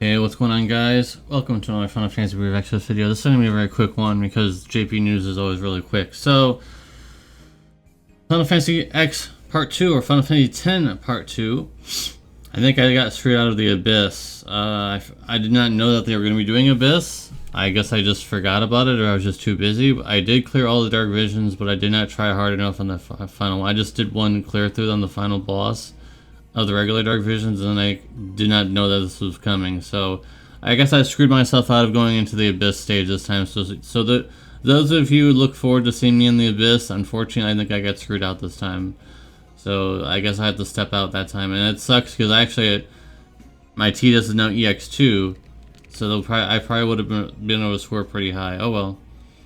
Hey, what's going on, guys? Welcome to another Final Fantasy FFX video. This is going to be a very quick one because JP news is always really quick. So, Final Fantasy X Part 2 or Final Fantasy X Part 2. I think I got straight out of the Abyss. I did not know that they were going to be doing Abyss. I guess I just forgot about it, or I was just too busy. I did clear all the Dark Visions, but I did not try hard enough on the final one. I just did one clear through on the final boss of the regular Dark Visions, and I did not know that this was coming. So I guess I screwed myself out of going into the Abyss stage this time. So those of you who look forward to seeing me in the Abyss, unfortunately, I think I got screwed out this time. So I guess I had to step out that time, and it sucks because actually my TDS is now EX2, so I probably would have been able to score pretty high. Oh well.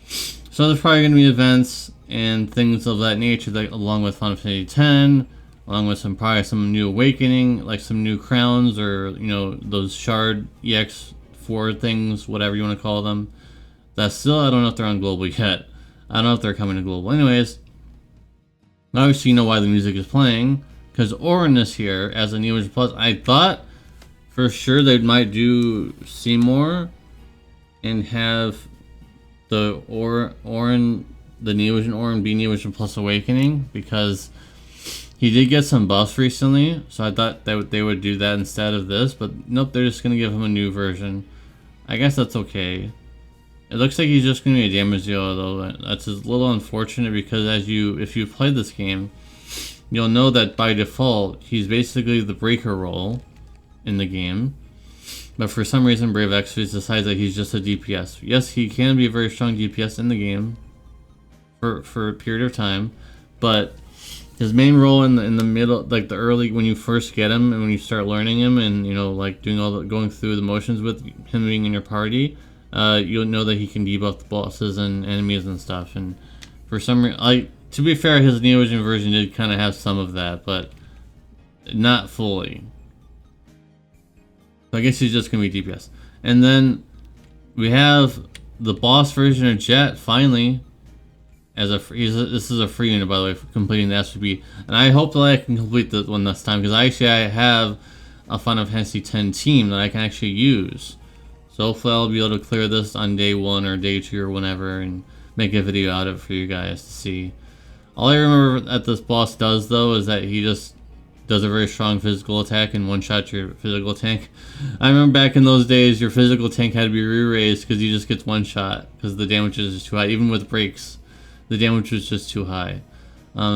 So there's probably going to be events and things of that nature, that, along with Final Fantasy X, along with probably some new awakening, like some new crowns, or those shard EX4 things, whatever you want to call them. That's still, I don't know if they're on global yet. I don't know if they're coming to global. Anyways, obviously you know why the music is playing, because Orin is here as a Neo Vision Plus. I thought for sure they might do Seymour and have the Orin, the Neo Vision Orin, be Neo Vision Plus Awakening, because he did get some buffs recently, so I thought they would do that instead of this, but nope, they're just going to give him a new version. I guess that's okay. It looks like he's just going to be a damage dealer, though. That's a little unfortunate, because if you've played this game, you'll know that by default, he's basically the breaker role in the game. But for some reason, Brave Exodus decides that he's just a DPS. Yes, he can be a very strong DPS in the game for a period of time, but his main role in the middle, like the early, when you first get him and when you start learning him, and like going through the motions with him being in your party, you'll know that he can debuff the bosses and enemies and stuff. And for some reason, to be fair, his Neo Vision version did kind of have some of that, but not fully. So I guess he's just gonna be DPS. And then we have the boss version of JECHT finally. This is a free unit, by the way, for completing the FFBE, and I hope that I can complete this one this time, because I have a Final Fantasy X team that I can actually use. So hopefully I'll be able to clear this on day 1 or day 2 or whenever, and make a video out of it for you guys to see. All I remember that this boss does, though, is that he just does a very strong physical attack and one-shot your physical tank. I remember back in those days, your physical tank had to be re-raised because he just gets one-shot because the damage is just too high, even with breaks. The damage was just too high.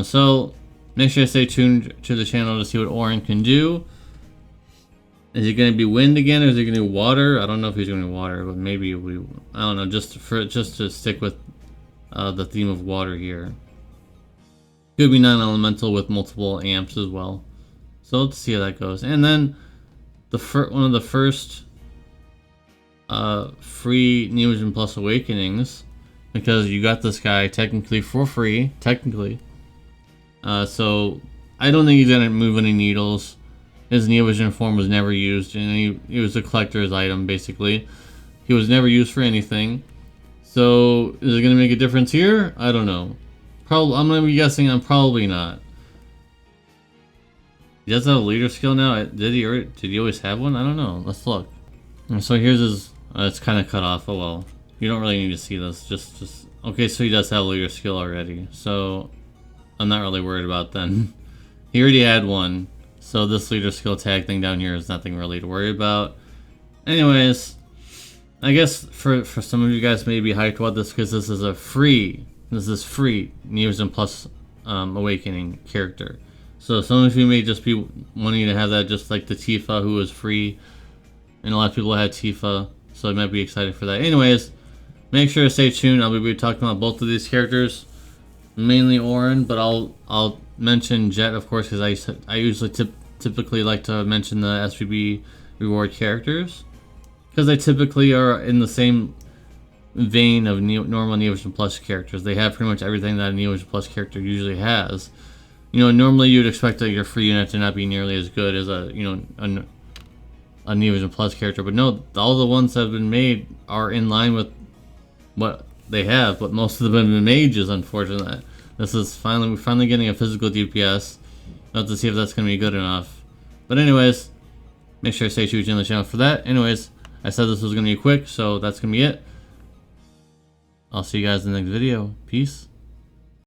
So make sure to stay tuned to the channel to see what Orin can do. Is it going to be wind again, or is it going to be water? I don't know if he's going to be water, but maybe I don't know. Just to stick with the theme of water here. Could be non-elemental with multiple amps as well. So let's see how that goes. And then one of the first free Neo Vision Plus Awakenings, because you got this guy technically for free, so I don't think he's gonna move any needles. His Neo Vision form was never used, and he was a collector's item, basically. He was never used for anything. So is it gonna make a difference here? I don't know. I'm gonna be guessing I'm probably not. He does have a leader skill now. Did he always have one? I don't know. Let's look. And so here's his. It's kind of cut off. Oh well. You don't really need to see this. Just okay. So he does have a leader skill already. So I'm not really worried about then. He already had one. So this leader skill tag thing down here is nothing really to worry about. Anyways, I guess for some of you guys may be hyped about this, because this is free Neo Vision Plus Awakening character. So some of you may just be wanting to have that, just like the Tifa, who was free, and a lot of people had Tifa, so you might be excited for that. Anyways, make sure to stay tuned. I'll be talking about both of these characters, mainly Orin, but I'll mention JECHT, of course, because I usually typically like to mention the FFBE reward characters, because they typically are in the same vein of normal Neo Vision Plus characters. They have pretty much everything that a Neo Vision Plus character usually has. Normally you'd expect that your free unit to not be nearly as good as a Neo Vision Plus character, but no, all the ones that have been made are in line with what they have, but most of them have been mages, unfortunately. We're finally getting a physical DPS. We'll have to see if that's going to be good enough. But anyways, make sure to stay tuned on the channel for that. Anyways, I said this was going to be quick, so that's going to be it. I'll see you guys in the next video. Peace.